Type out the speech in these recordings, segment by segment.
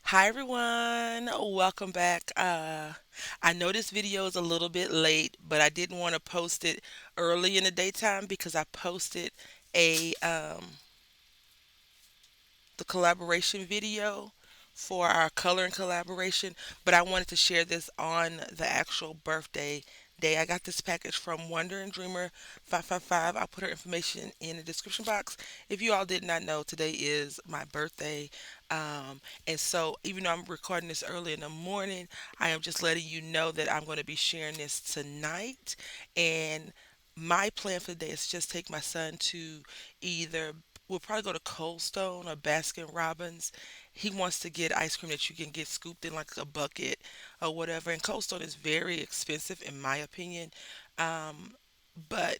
Hi everyone, welcome back. I know this video is a little bit late, but I didn't want to post it early in the daytime because I posted a the collaboration video for our coloring collaboration, but I wanted to share this on the actual birthday day. I got this package from Wonder and Dreamer 555. I'll put her information in the description box. If you all did not know, today is my birthday. And so, even though I'm recording this early in the morning, I am just letting you know that I'm going to be sharing this tonight. And my plan for the day is just take my son to either we'll probably go to Cold Stone or Baskin Robbins. He wants to get ice cream that you can get scooped in like a bucket or whatever. And Cold Stone is very expensive in my opinion. Um, but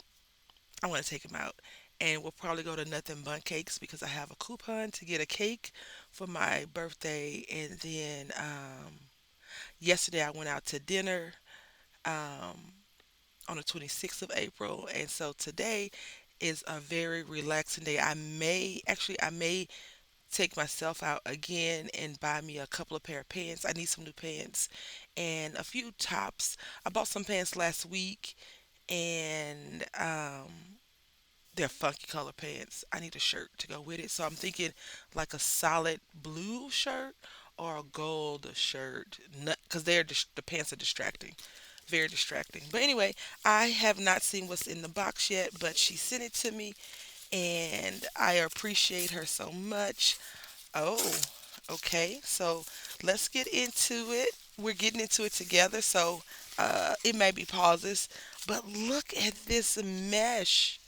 I want to take him out. And we'll probably go to Nothing Bun Cakes because I have a coupon to get a cake for my birthday. And then yesterday I went out to dinner on the 26th of April. And so today is a very relaxing day. I may take myself out again and buy me a couple of pair of pants. I need some new pants and a few tops. I bought some pants last week and they're funky color pants. I need a shirt to go with it. So I'm thinking like a solid blue shirt or a gold shirt because the pants are distracting. Very distracting. But anyway, I have not seen what's in the box yet, but she sent it to me and I appreciate her so much. Oh, okay. So let's get into it. We're getting into it together, so it may be pauses, but look at this mesh.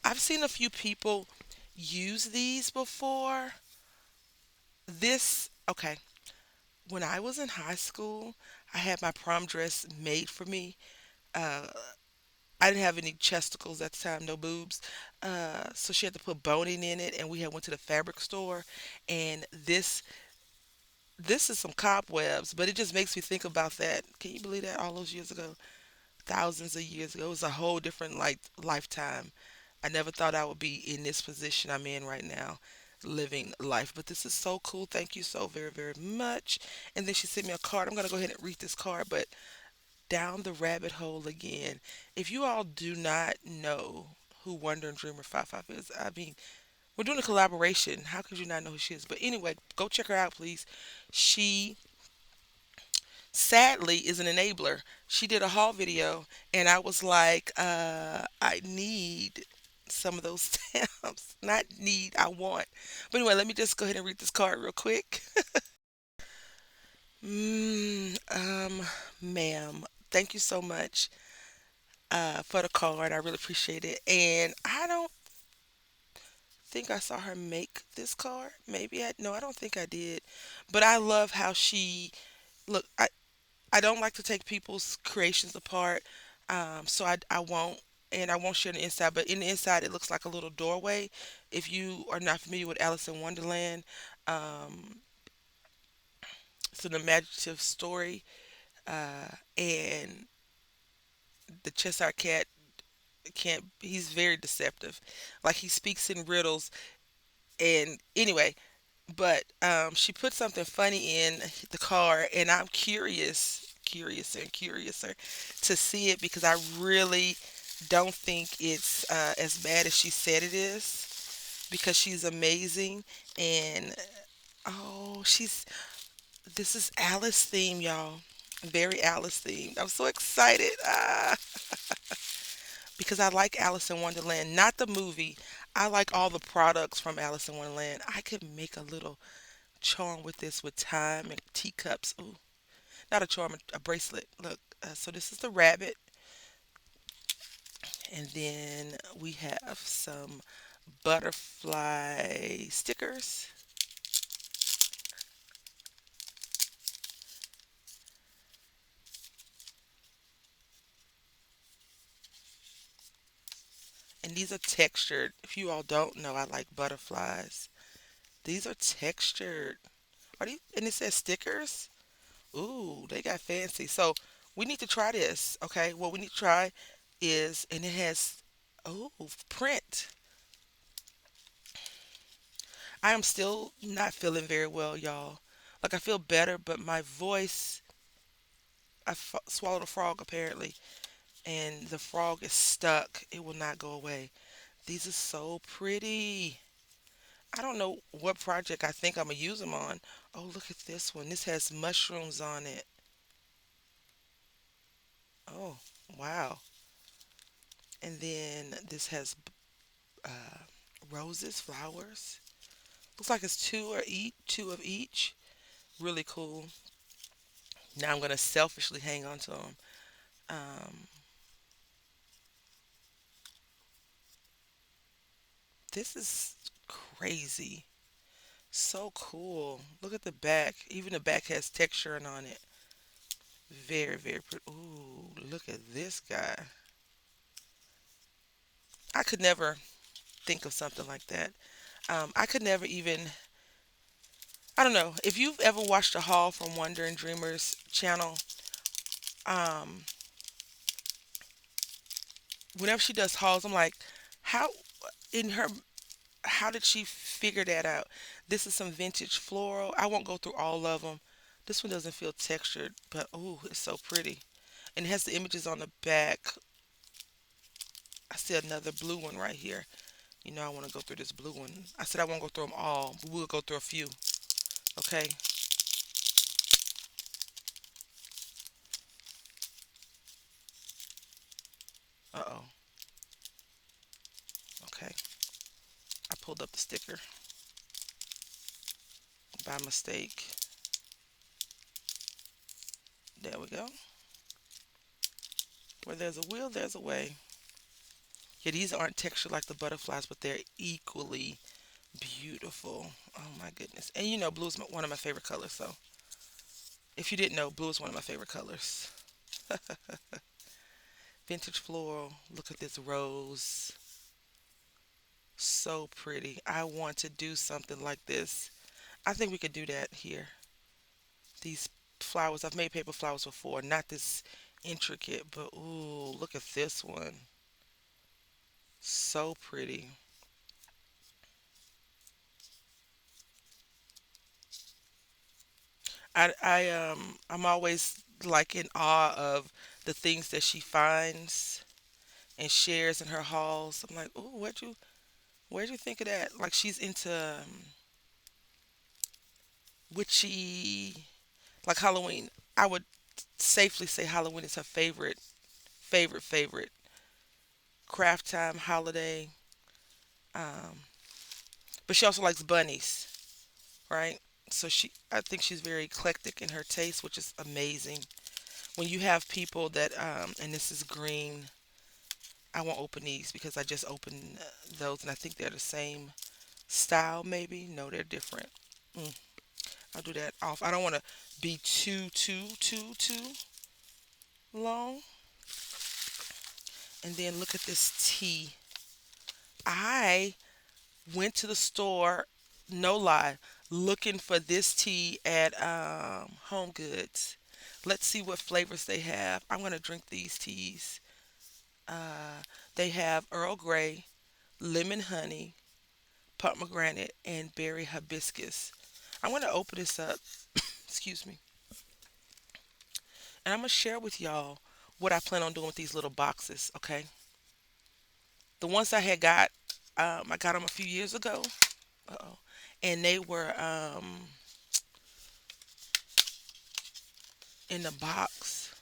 I've seen a few people use these before. Okay, when I was in high school, I had my prom dress made for me. Uh, I didn't have any chesticles at the time, no boobs. So she had to put boning in it, and we had went to the fabric store, and this is some cobwebs, but it just makes me think about that. Can you believe that all those years ago, thousands of years ago, it was a whole different like lifetime. I never thought I would be in this position I'm in right now, living life. But this is so cool. Thank you so very, very much. And then she sent me a card. I'm gonna go ahead and read this card, but down the rabbit hole again. If you all do not know who Wonder and Dreamer 55 is, I mean, we're doing a collaboration. How could you not know who she is? But anyway, go check her out, please. She sadly is an enabler. She did a haul video and I was like, I need some of those stamps. Not need, I want. But anyway, let me just go ahead and read this card real quick. mm, um, Ma'am, thank you so much for the card. I really appreciate it. And I don't think I saw her make this card. Maybe no, I don't think I did. But I love how she look. I don't like to take people's creations apart, so I won't, and I won't share the inside. But in the inside, it looks like a little doorway. If you are not familiar with Alice in Wonderland, um, it's an imaginative story, and the Cheshire Cat can't. He's very deceptive, like he speaks in riddles. And anyway, but she put something funny in the car, and I'm curiouser and curiouser to see it because I really don't think it's as bad as she said it is because she's amazing. And oh, she's this is Alice theme, y'all. Very Alice themed. I'm so excited because I like Alice in Wonderland, not the movie. I like all the products from Alice in Wonderland. I could make a little charm with this with time and teacups. Ooh, not a charm, a bracelet. Look, so this is the rabbit, and then we have some butterfly stickers, and these are textured. If you all don't know, I like butterflies. These are textured. Are these? And it says stickers. Ooh, they got fancy. So we need to try this. Okay, what we need to try is, and it has print. I am still not feeling very well, y'all. Like I feel better, but my voice, swallowed a frog apparently, and the frog is stuck. It will not go away. These are so pretty. I don't know what project I think I'm gonna use them on. Oh, look at this one. This has mushrooms on it. Oh, wow. And then this has uh, roses, flowers. Looks like it's two of each. Really cool. Now I'm gonna selfishly hang on to them. Um, this is crazy. So cool. Look at the back. Even the back has texturing on it. Very, very pretty. Ooh, look at this guy. I could never think of something like that. I could never even. I don't know if you've ever watched a haul from Wonder and Dreamers channel. Um, Whenever she does hauls, I'm like, how in her how did she figure that out? This is some vintage floral. I won't go through all of them. This one doesn't feel textured, but ooh, it's so pretty. And it has the images on the back. I see another blue one right here. You know, I want to go through this blue one. I said I won't go through them all, but we'll go through a few. Okay. Uh oh. Okay. I pulled up the sticker by mistake. There we go. Where there's a will, there's a way. Yeah, these aren't textured like the butterflies, but they're equally beautiful. Oh my goodness. And you know, blue is one of my favorite colors. So if you didn't know, blue is one of my favorite colors. Vintage floral. Look at this rose. So pretty. I want to do something like this. I think we could do that here. These flowers, I've made paper flowers before. Not this intricate, but ooh, look at this one. So pretty. I'm always like in awe of the things that she finds and shares in her hauls. I'm like, oh, where'd you think of that? Like she's into witchy, like Halloween. I would safely say Halloween is her favorite craft time holiday. Um, but she also likes bunnies, right? So I think she's very eclectic in her taste, which is amazing. When you have people that, and this is green. I won't open these because I just opened those, and I think they're the same style. Maybe no, they're different. Mm, I'll do that off. I don't want to be too long. And then look at this tea. I went to the store, no lie, looking for this tea at Home Goods. Let's see what flavors they have. I'm gonna drink these teas. Uh, they have Earl Grey, lemon honey, pomegranate, and berry hibiscus. I'm gonna open this up. Excuse me, and I'm gonna share with y'all what I plan on doing with these little boxes. Okay, the ones I got them a few years ago. Uh-oh. And they were in the box.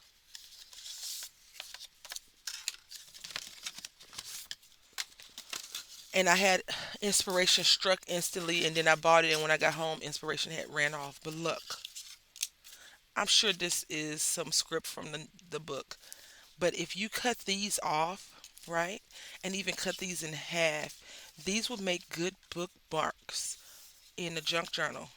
And I had inspiration struck instantly, and then I bought it. And when I got home, inspiration had ran off. But look, I'm sure this is some script from the book. But if you cut these off, right, and even cut these in half, these would make good bookmarks in the junk journal.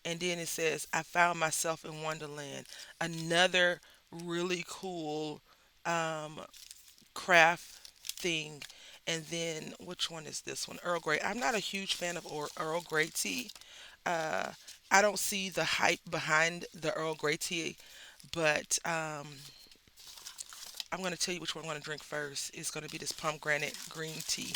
And then it says, I found myself in Wonderland. Another really cool um, craft thing. And then which one is this one? Earl Grey. I'm not a huge fan of Earl Grey tea. Uh, I don't see the hype behind the Earl Grey tea, but I'm going to tell you which one I'm going to drink first. It's going to be this pomegranate green tea.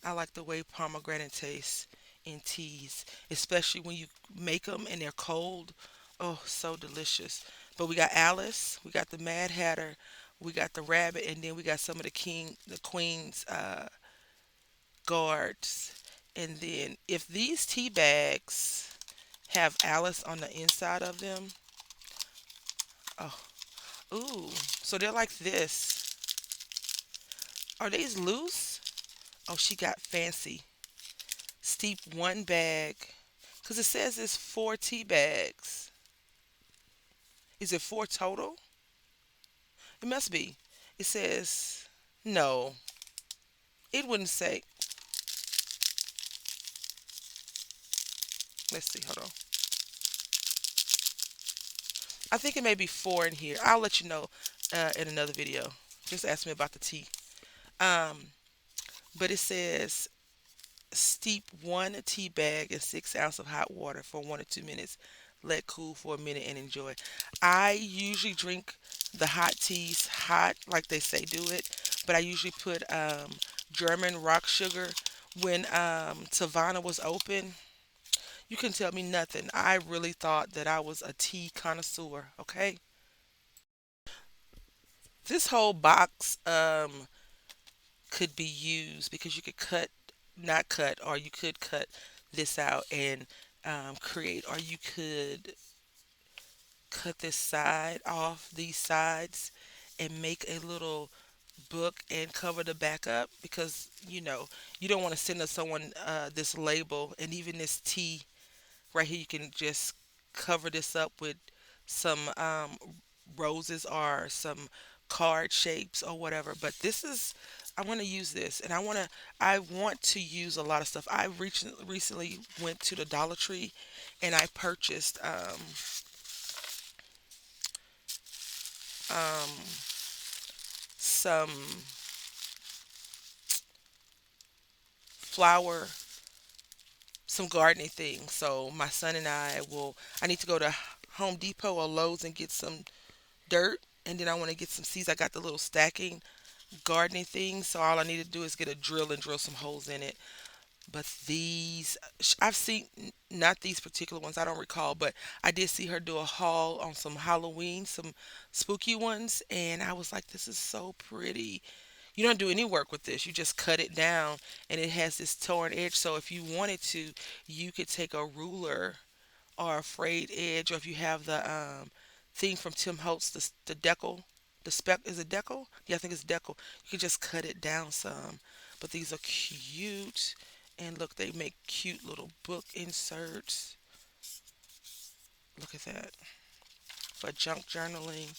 I like the way pomegranate tastes. in teas, especially when you make them and they're cold. Oh, so delicious. But we got Alice, we got the Mad Hatter, we got the Rabbit, and then we got some of the Queen's guards. And then if these tea bags have Alice on the inside of them, oh, ooh, so they're like this. Are these loose? Oh, she got fancy. Steep one bag. Because it says it's four tea bags. Is it four total? It must be. It says, no, it wouldn't say. Let's see, hold on. I think it may be four in here. I'll let you know in another video. Just ask me about the tea. Um, but it says steep one tea bag in 6 ounces of hot water for 1 to 2 minutes. Let cool for a minute and enjoy. I usually drink the hot teas hot, like they say do it, but I usually put German rock sugar. When Savannah was open, you couldn't tell me nothing. I really thought that I was a tea connoisseur. Okay, this whole box could be used because you could not cut, or you could cut this out and create, or you could cut this side off, these sides, and make a little book and cover the back up because you don't want to send us someone this label and even this tea right here. You can just cover this up with some roses or some card shapes or whatever. But this is, I want to use this, and I want to use a lot of stuff. I recently went to the Dollar Tree and I purchased um, some flower, some gardening things. So my son and I need to go to Home Depot or Lowe's and get some dirt. And then I want to get some seeds. I got the little stacking gardening things. So all I need to do is get a drill and drill some holes in it. But these, I've seen, not these particular ones, I don't recall, but I did see her do a haul on some Halloween, some spooky ones. And I was like, this is so pretty. You don't do any work with this. You just cut it down and it has this torn edge. So if you wanted to, you could take a ruler or a frayed edge, or if you have the thing from Tim Holtz, the decal, the spec, is it decal? Yeah, I think it's decal. You can just cut it down some. But these are cute. And look, they make cute little book inserts. Look at that. For junk journaling.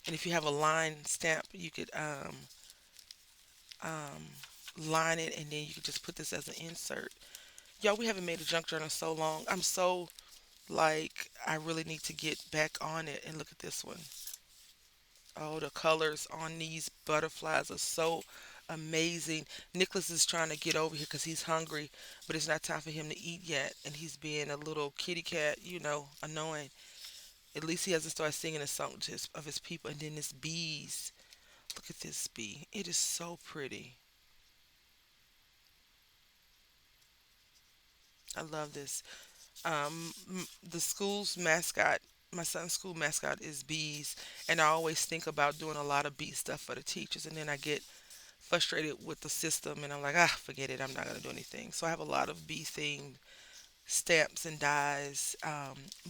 And if you have a line stamp, you could um, line it, and then you could just put this as an insert. Y'all, we haven't made a junk journal in so long. I'm so, like, I really need to get back on it. And look at this one. Oh, the colors on these butterflies are so amazing. Nicholas is trying to get over here because he's hungry, but it's not time for him to eat yet. And he's being a little kitty cat, annoying. At least he hasn't started singing a song of his people. And then this bees. Look at this bee. It is so pretty. I love this. The school's mascot, my son's school mascot is bees, and I always think about doing a lot of bee stuff for the teachers, and then I get frustrated with the system, and I'm like, forget it, I'm not gonna do anything. So I have a lot of bee themed stamps and dies.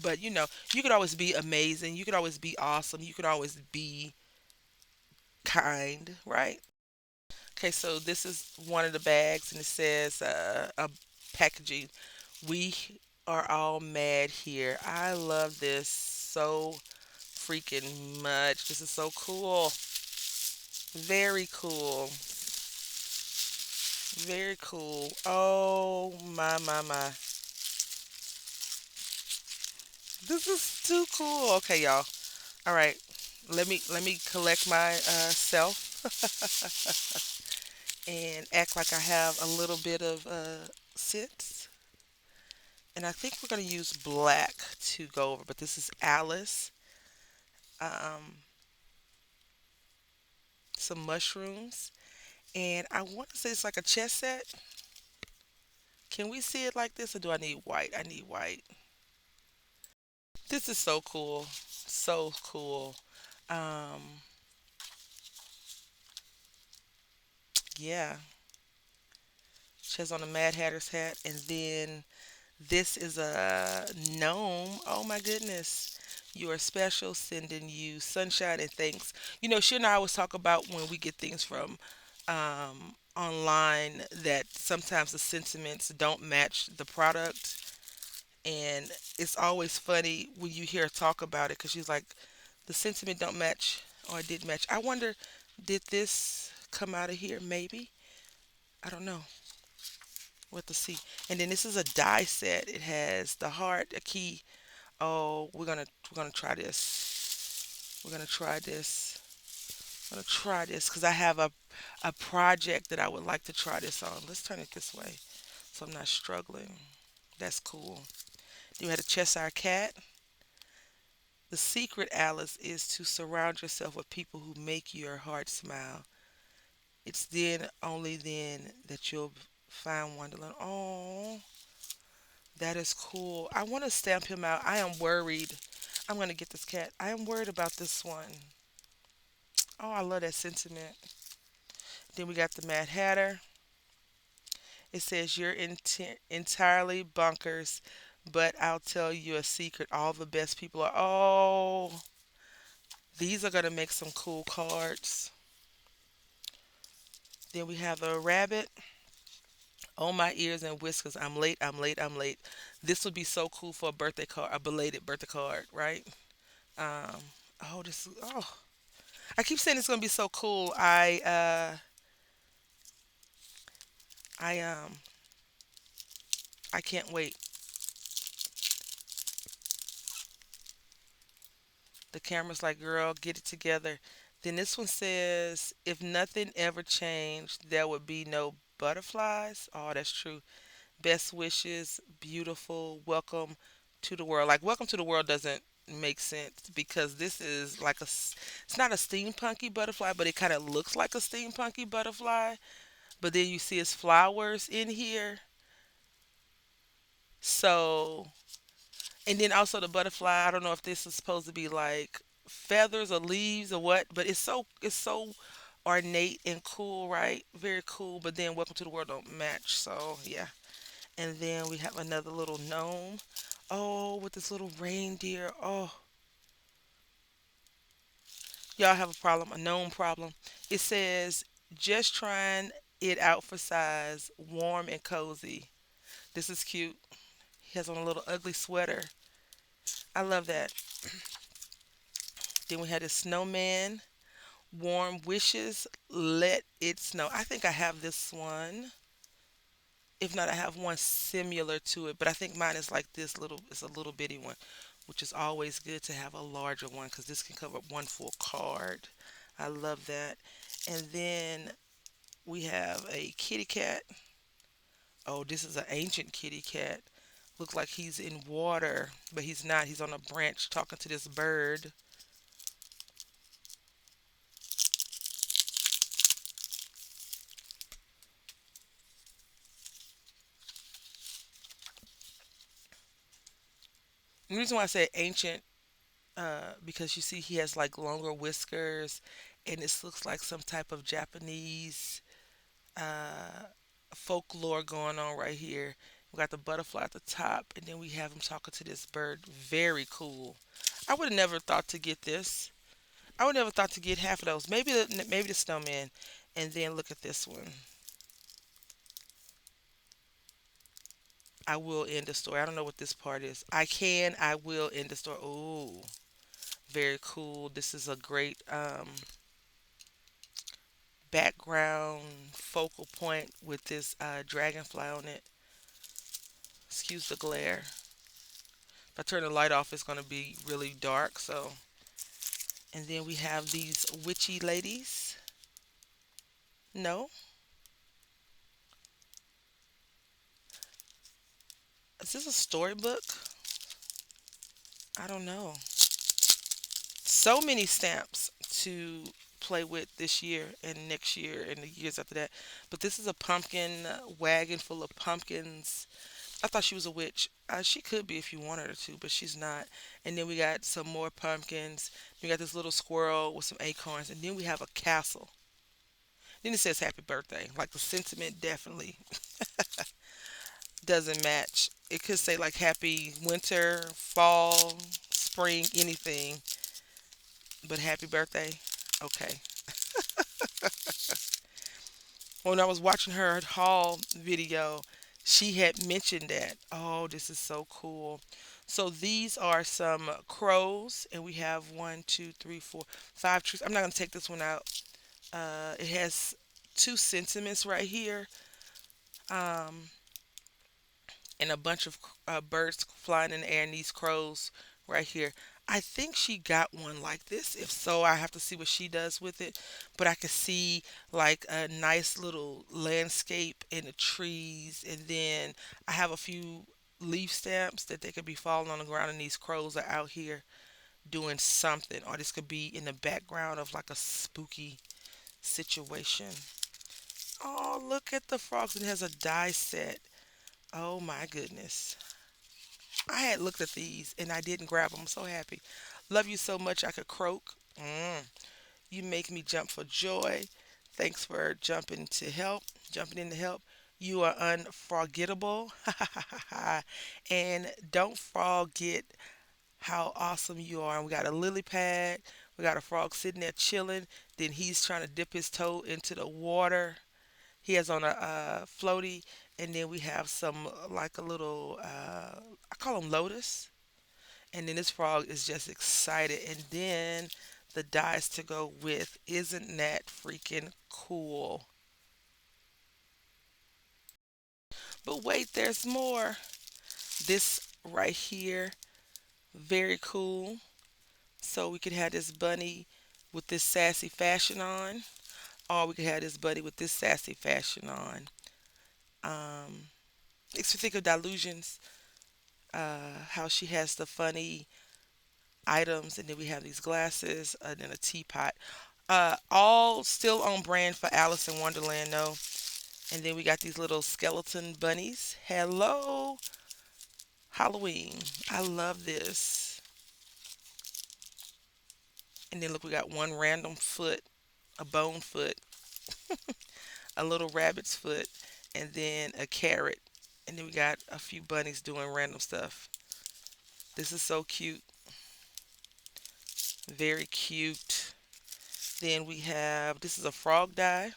But you could always be amazing, you could always be awesome, you could always be kind, right? Okay, so this is one of the bags, and it says a packaging. We are all mad here. I love this so freaking much. This is so cool. Very cool. Very cool. Oh my. This is too cool. Okay, y'all. All right. Let me collect my self and act like I have a little bit of sense. And I think we're gonna use black to go over, but this is Alice. Um, some mushrooms, And I want to say it's like a chess set. Can we see it like this, or do I need white? I need white. This is so cool. So cool. Um, yeah. She has on a Mad Hatter's hat, and then this is a gnome. Oh my goodness. You are special, sending you sunshine and thanks. She and I always talk about when we get things from online that sometimes the sentiments don't match the product. And it's always funny when you hear her talk about it because she's like, the sentiment don't match or it did match. I wonder, did this come out of here? Maybe. I don't know. What to see. And then this is a die set. It has the heart, a key. Oh, we're gonna try this. We're gonna try this. I'm gonna try this because I have a project that I would like to try this on. Let's turn it this way so I'm not struggling. That's cool. You had a Cheshire cat. The secret, Alice, is to surround yourself with people who make your heart smile. It's then, only then, that you'll find Wonderland. Oh, that is cool. I want to stamp him out. I am worried. I'm going to get this cat. I am worried about this one. Oh, I love that sentiment. Then we got the Mad Hatter. It says, you're entirely bonkers, but I'll tell you a secret. All the best people are. Oh, these are going to make some cool cards. Then we have a rabbit. Oh, my ears and whiskers. I'm late. I'm late. I'm late. This would be so cool for a birthday card, a belated birthday card, right? Um, oh, I keep saying it's gonna be so cool. I can't wait. The camera's like, girl, get it together. Then this one says, if nothing ever changed, there would be no butterflies. Oh, that's true. Best wishes, beautiful, welcome to the world. Like, welcome to the world doesn't make sense because this is like it's not a steampunky butterfly, but it kind of looks like a steampunky butterfly. But then you see its flowers in here. So, and then also the butterfly. I don't know if this is supposed to be like feathers or leaves or what, but it's so ornate and cool, right? Very cool. But then Welcome to the World don't match. So yeah. And then we have another little gnome. Oh, with this little reindeer. Oh, y'all have a problem, a gnome problem. It says just trying it out for size, warm and cozy. This is cute. He has on a little ugly sweater. I love that. Then we had a snowman. Warm wishes, let it snow. I think I have this one. If not, I have one similar to it, but I think mine is like this little. It's a little bitty one, which is always good to have a larger one because this can cover one full card. I love that. And then we have a kitty cat. Oh, this is an ancient kitty cat. Looks like he's in water, but he's not. He's on a branch talking to this bird. The reason why I say ancient, because you see he has like longer whiskers, and this looks like some type of Japanese uh, folklore going on right here. We got the butterfly at the top, and then we have him talking to this bird. Very cool. I would have never thought to get this. I would never thought to get half of those. Maybe the snowman, and then look at this one. I will end the story. I don't know what this part is. I will end the story. Oh, very cool. This is a great background focal point with this dragonfly on it. Excuse the glare. If I turn the light off, it's going to be really dark. So, and then we have these witchy ladies. No, is this a storybook? I don't know. So many stamps to play with this year and next year and the years after that. But this is a pumpkin wagon full of pumpkins. I thought she was a witch. She could be if you wanted her to, but she's not. And then we got some more pumpkins. We got this little squirrel with some acorns, and then we have a castle. Then it says happy birthday. Like the sentiment definitely doesn't match. It could say like happy winter, fall, spring, anything, but happy birthday. Okay. When I was watching her haul video, she had mentioned that. Oh, this is so cool. So these are some crows, and we have one, two, three, four, five trees. I'm not gonna take this one out. It has two sentiments right here, um, and a bunch of birds flying in the air, and these crows right here. I think she got one like this. If so, I have to see what she does with it. But I can see like a nice little landscape in the trees, and then I have a few leaf stamps that they could be falling on the ground, and these crows are out here doing something, or this could be in the background of like a spooky situation. Oh, look at the frogs. It has a die set. Oh my goodness. I had looked at these and I didn't grab them. I'm so happy. Love you so much I could croak. You make me jump for joy. Thanks for jumping in to help. You are unforgettable. And don't forget how awesome you are. And we got a lily pad. We got a frog sitting there chilling. Then he's trying to dip his toe into the water. He has on a floaty, and then we have some like a little I call him lotus, and then this frog is just excited, and then the dice to go with. Isn't that freaking cool? But wait, there's more. This right here, very cool. So we could have this bunny with this sassy fashion on, or we could have this bunny with this sassy fashion on. Um, Makes me think of Delusions, how she has the funny items, and then we have these glasses, and then a teapot. All still on brand for Alice in Wonderland, though. And then we got these little skeleton bunnies. Hello, Halloween. I love this. And then look, we got one random foot, a bone foot, a little rabbit's foot, and then a carrot. And then we got a few bunnies doing random stuff. This is so cute. Very cute. Then we have this is a frog die.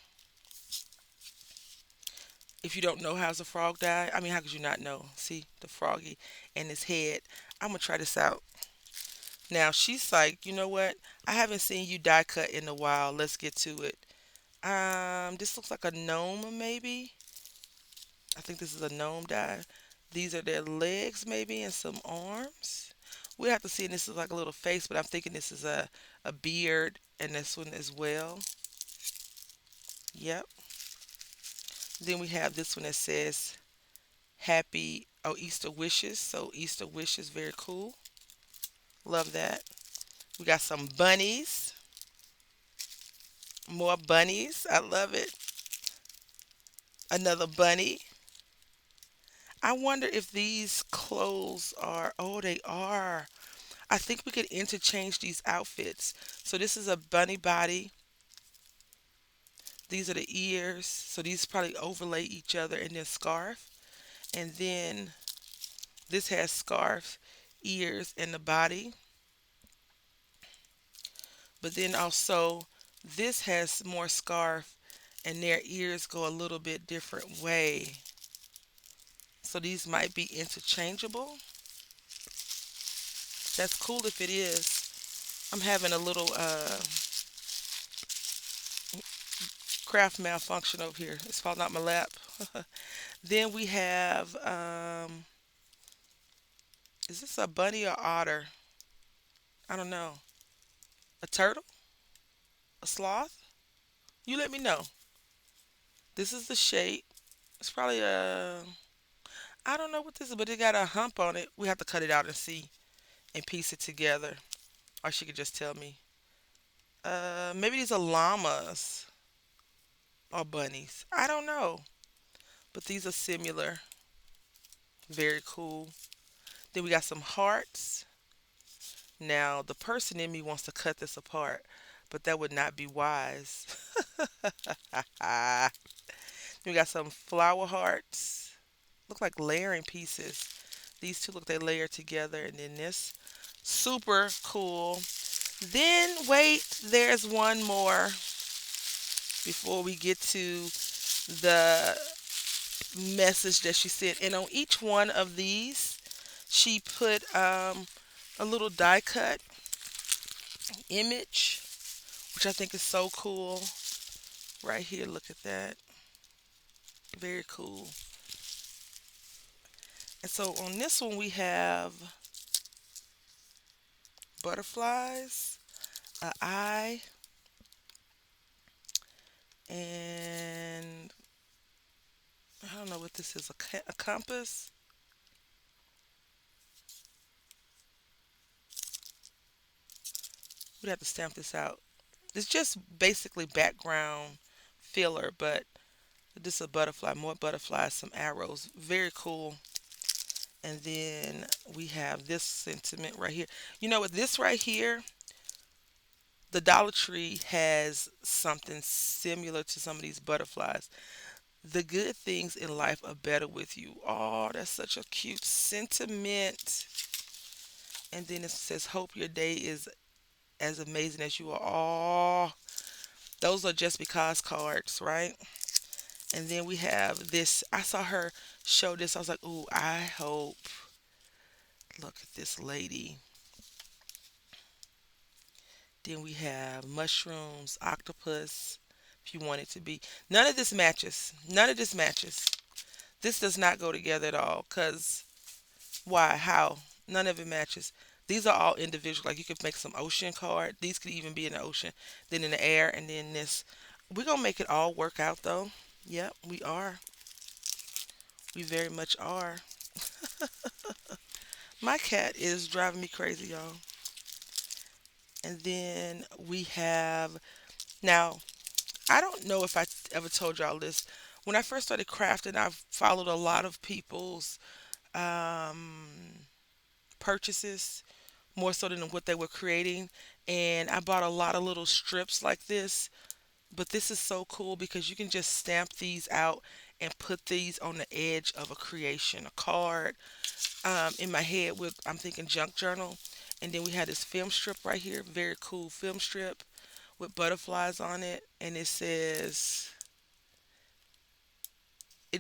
If you don't know how's a frog die, I mean, how could you not know? See the froggy and his head. I'm gonna try this out. Now she's like, you know what? I haven't seen you die cut in a while. Let's get to it. This looks like a gnome, maybe. I think this is a gnome die. These are their legs, maybe, and some arms. We have to see. And this is like a little face, but I'm thinking this is a beard, and this one as well. Yep. Then we have this one that says Happy Easter wishes. So Easter wishes, very cool. Love that. We got some bunnies. More bunnies. I love it. Another bunny. I wonder if these clothes are. Oh, they are. I think we could interchange these outfits. So this is a bunny body. These are the ears. So these probably overlay each other, and then scarf. And then this has scarf, ears, and the body. But then also this has more scarf, and their ears go a little bit different way. So these might be interchangeable. That's cool if it is. I'm having a little craft malfunction over here. It's falling out my lap. Then we have is this a bunny or otter? I don't know. A turtle? A sloth? You let me know. This is the shape. It's probably a I don't know what this is, but it got a hump on it. We have to cut it out and see and piece it together. Or she could just tell me. Maybe these are llamas or bunnies. I don't know. But these are similar. Very cool. Then we got some hearts. Now, the person in me wants to cut this apart, but that would not be wise. Then we got some flower hearts. Look like layering pieces. These two look they layer together, and then this super cool. Then wait, there's one more before we get to the message that she sent. And on each one of these, she put a little die cut image, which I think is so cool. Right here, look at that. Very cool. And so on this one, we have butterflies, an eye, and I don't know what this is, a compass. We'd have to stamp this out. It's just basically background filler, but this is a butterfly, more butterflies, some arrows. Very cool. And then we have this sentiment right here. You know what? This right here, the Dollar Tree has something similar to some of these butterflies. The good things in life are better with you. Oh, that's such a cute sentiment. And then it says, hope your day is as amazing as you are. Oh, those are just because cards, right? And then we have this. I saw her show this. I was like, ooh, I hope. Look at this lady. Then we have mushrooms, octopus, if you want it to be. None of this matches. None of this matches. This does not go together at all. Because why? How? None of it matches. These are all individual. Like you could make some ocean card. These could even be in the ocean, then in the air, and then this. We're going to make it all work out though. Yep, we are. We very much are. My cat is driving me crazy, y'all. And then we have now, I don't know if I ever told y'all this. When I first started crafting, I followed a lot of people's um, purchases more so than what they were creating. And I bought a lot of little strips like this. But this is so cool because you can just stamp these out and put these on the edge of a creation, a card. In my head, I'm thinking junk journal. And then we had this film strip right here, very cool film strip with butterflies on it. And it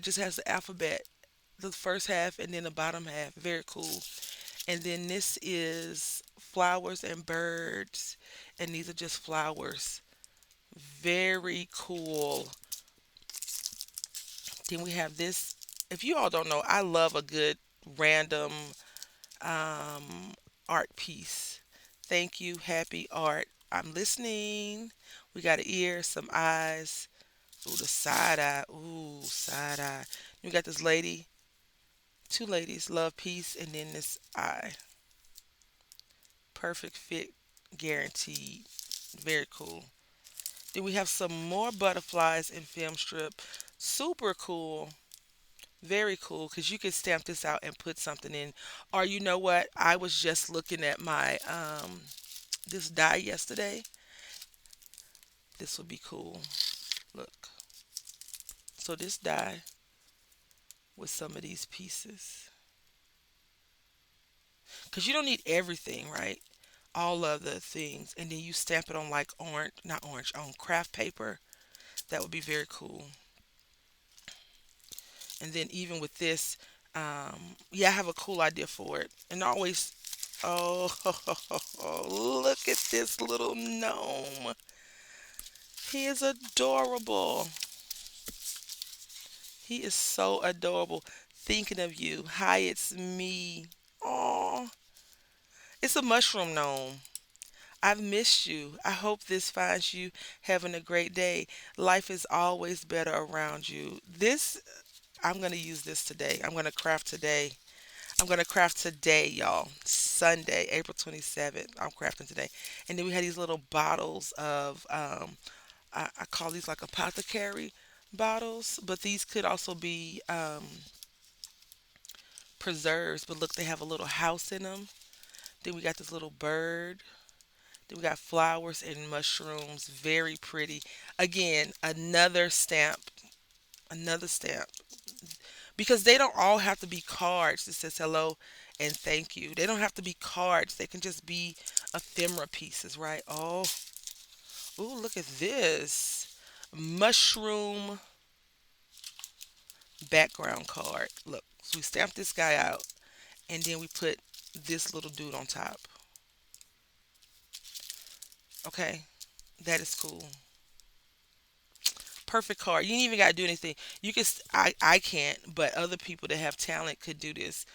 just has the alphabet, the first half and then the bottom half. Very cool. And then this is flowers and birds. And these are just flowers. Very cool. Then we have this. If you all don't know, I love a good random um, art piece. Thank you, happy art. I'm listening. We got an ear, some eyes. Ooh, the side eye. Ooh, side eye. We got this lady, two ladies, love, peace, and then this eye. Perfect fit, guaranteed. Very cool. Then we have some more butterflies in film strip. Super cool. Very cool because you can stamp this out and put something in. Or you know what? I was just looking at my this die yesterday. This would be cool. Look. So this die with some of these pieces. Because you don't need everything, right? All of the things. And then you stamp it on like orange, not orange, on craft paper. That would be very cool. And then even with this, yeah, I have a cool idea for it. And always, oh, look at this little gnome. He is adorable. He is so adorable. Thinking of you. Hi, it's me. Oh, it's a mushroom gnome. I've missed you. I hope this finds you having a great day. Life is always better around you. I'm going to use this today. I'm going to craft today. I'm gonna craft today, y'all. Sunday, April 27th. I'm crafting today. And then we had these little bottles of I call these like apothecary bottles, but these could also be preserves. But look, they have a little house in them. Then we got this little bird. Then we got flowers and mushrooms. Very pretty. Again, another stamp. Another stamp. Because they don't all have to be cards that says hello and thank you. They don't have to be cards. They can just be ephemera pieces, right? Oh, ooh, look at this. Mushroom background card. Look, so we stamp this guy out and then we put this little dude on top. Okay, that is cool. Perfect card. You ain't even got to do anything. You can, I can't, but other people that have talent could do this.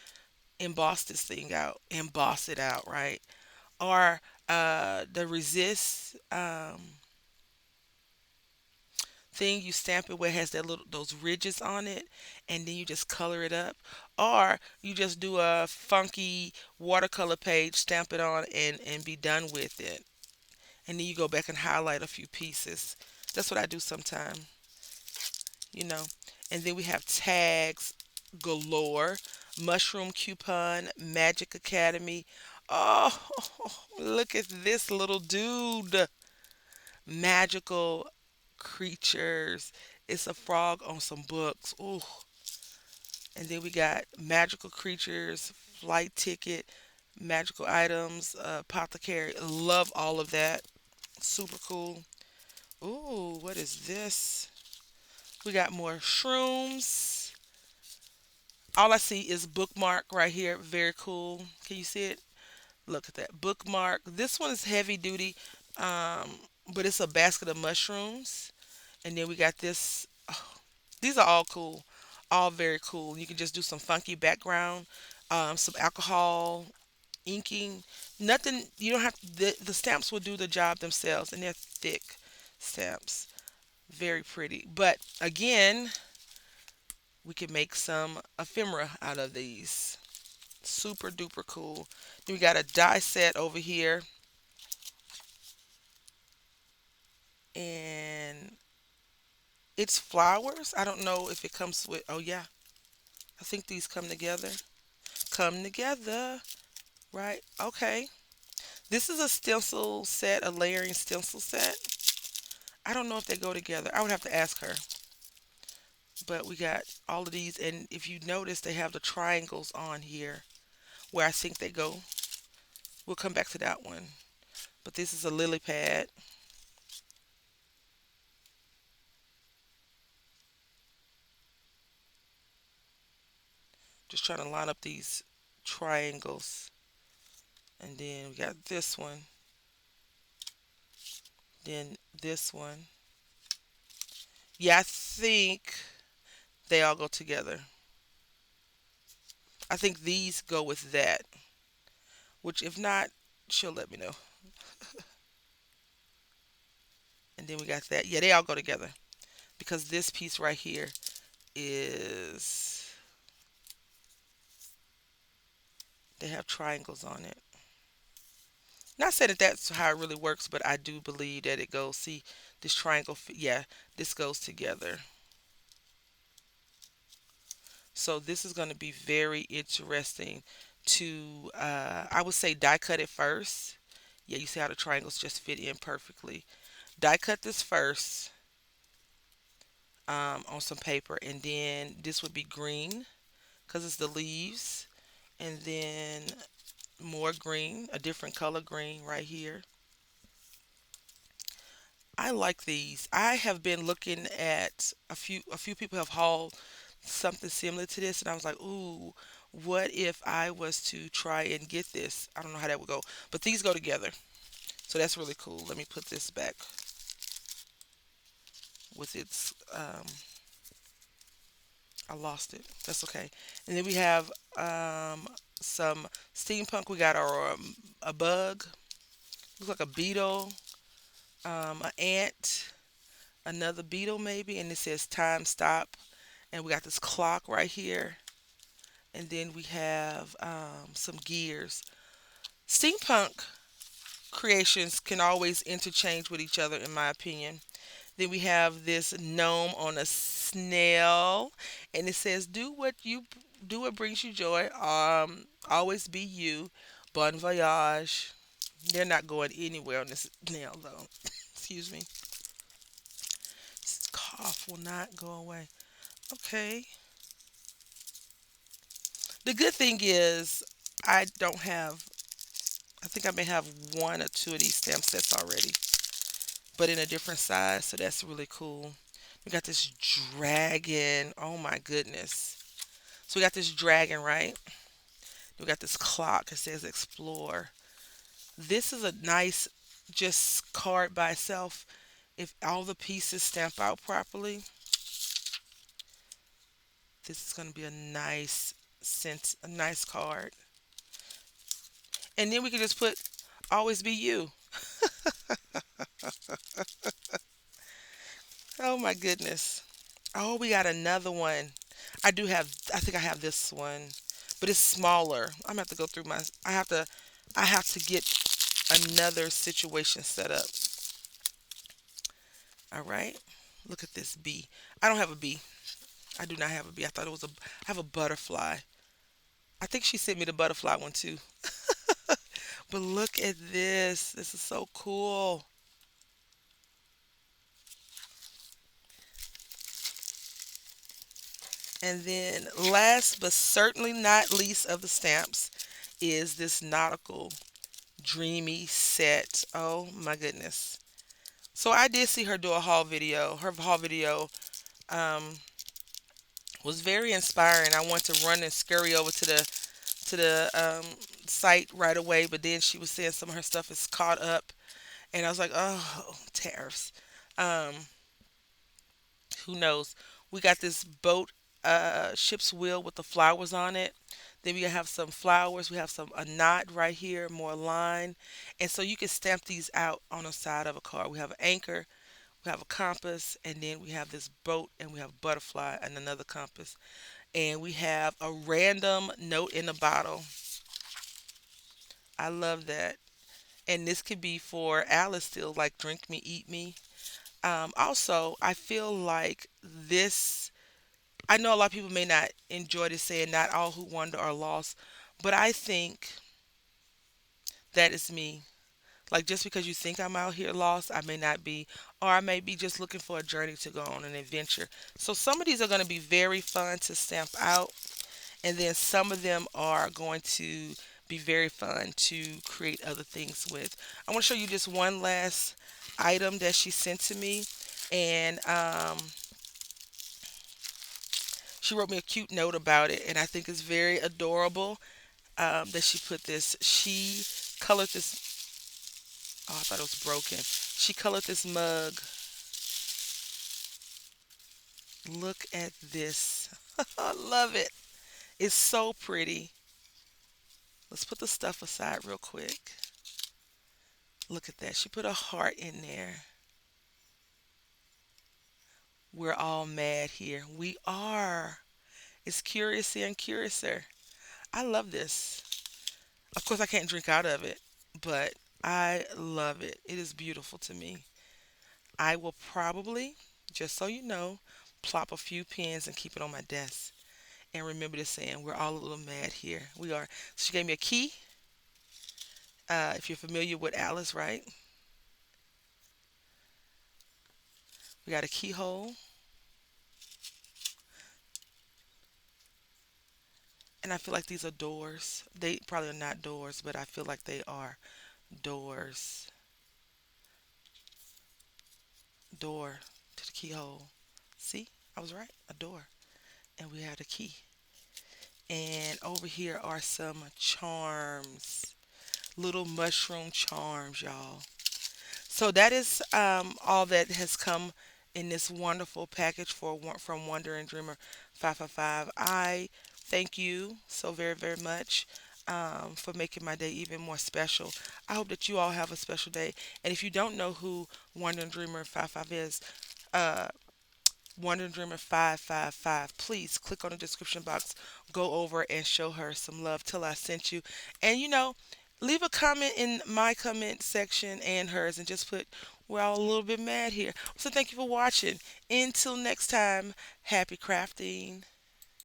Emboss this thing out, emboss it out, right? Or the resist thing, you stamp it where it has that little those ridges on it, and then you just color it up. Or you just do a funky watercolor page, stamp it on, and be done with it. And then you go back and highlight a few pieces. That's what I do sometimes, you know. And then we have tags galore. Mushroom Coupon, Magic Academy. Oh, look at this little dude. Magical creatures. It's a frog on some books. Ooh. And then we got magical creatures, flight ticket, magical items, apothecary. Love all of that. Super cool. Ooh, what is this? We got more shrooms. All I see is bookmark right here. Very cool. Can you see it? Look at that bookmark. This one is heavy duty, um, but it's a basket of mushrooms. And then we got this. Oh, these are all cool, all very cool. You can just do some funky background, some alcohol inking. Nothing. You don't have the stamps will do the job themselves, and they're thick stamps. Very pretty. But again, we can make some ephemera out of these. Super duper cool. Then we got a die set over here, and it's flowers. I don't know if it comes with. Oh yeah, I think these come together. Come together, right? Okay. This is a stencil set, a layering stencil set. I don't know if they go together. I would have to ask her. But we got all of these, and if you notice, they have the triangles on here where I think they go. We'll come back to that one. But this is a lily pad. Just trying to line up these triangles. And then we got this one. Then this one. Yeah, I think they all go together. I think these go with that. Which, if not, she'll let me know. And then we got that. Yeah, they all go together. Because this piece right here is. They have triangles on it. Not saying that that's how it really works, but I do believe that it goes. See, this triangle. Yeah, this goes together. So this is going to be very interesting to, I would say, die cut it first. Yeah, you see how the triangles just fit in perfectly. Die cut this first on some paper, and then this would be green because it's the leaves, and then more green, a different color green right here. I like these. I have been looking at a few people have hauled something similar to this, and I was like, ooh, what if I was to try and get this? I don't know how that would go, but these go together, so that's really cool. Let me put this back with its. I lost it. That's okay. And then we have some steampunk. We got our a bug. Looks like a beetle, an ant, another beetle maybe, and it says time stop. And we got this clock right here. And then we have some gears. Steampunk creations can always interchange with each other, in my opinion. Then we have this gnome on a snail, and it says, do what brings you joy. Always be you. Bon voyage." They're not going anywhere on this snail, though. Excuse me. This cough will not go away. Okay. The good thing is, I don't have. I think I may have one or two of these stamp sets already, but in a different size, so that's really cool. We got this dragon. Oh my goodness. So we got this dragon, right? We got this clock. It says explore. This is a nice just card by itself. If all the pieces stamp out properly, this is going to be a nice a nice card. And then we can just put always be you. Oh my goodness. Oh, we got another one. I think I have this one, but it's smaller. I'm gonna have to go through my I have to get another situation set up. All right. Look at this bee. I don't have a bee. I do not have a bee. I thought it was a I have a butterfly. I think she sent me the butterfly one too. But look at this. This is so cool. And then last but certainly not least of the stamps is this nautical dreamy set. Oh my goodness. So I did see her do a haul video. Her haul video um, was very inspiring. I want to run and scurry over to the site right away, but then she was saying some of her stuff is caught up, and I was like, oh, tariffs. Um, who knows? We got this boat, ship's wheel with the flowers on it. Then we have some flowers. We have some a knot right here, more line, and so you can stamp these out on the side of a car. We have an anchor, we have a compass, and then we have this boat, and we have a butterfly and another compass, and we have a random note in the bottle. I love that. And this could be for Alice still, like drink me, eat me. Also, I feel like this. I know a lot of people may not enjoy this saying, "Not all who wander are lost," but I think that is me. Like just because you think I'm out here lost, I may not be, or I may be just looking for a journey to go on an adventure. So some of these are going to be very fun to stamp out, and then some of them are going to be very fun to create other things with. I want to show you just one last item that she sent to me, and she wrote me a cute note about it, and I think it's very adorable that she put this. She colored this. Oh, I thought it was broken. She colored this mug. Look at this. I love it. It's so pretty. Let's put the stuff aside real quick. Look at that. She put a heart in there. We're all mad here. We are. It's Curiouser and Curiouser. I love this. Of course, I can't drink out of it, but I love it. It is beautiful to me. I will probably, just so you know, plop a few pins and keep it on my desk. And remember this saying, we're all a little mad here. We are. So she gave me a key. If you're familiar with Alice, right? We got a keyhole. And I feel like these are doors. They probably are not doors, but I feel like they are doors. Door to the keyhole. See? I was right. A door. And we have a key. And over here are some charms. Little mushroom charms, y'all. So that is all that has come in this wonderful package from Wonder and Dreamer 555. I thank you so very, very much for making my day even more special. I hope that you all have a special day. And if you don't know who Wonder and Dreamer 55 is, uh, Wonder Dreamer 555. Please click on the description box, go over and show her some love. Tell her I sent you. And leave a comment in my comment section and hers and just put, we're all a little bit mad here. So thank you for watching. Until next time, happy crafting.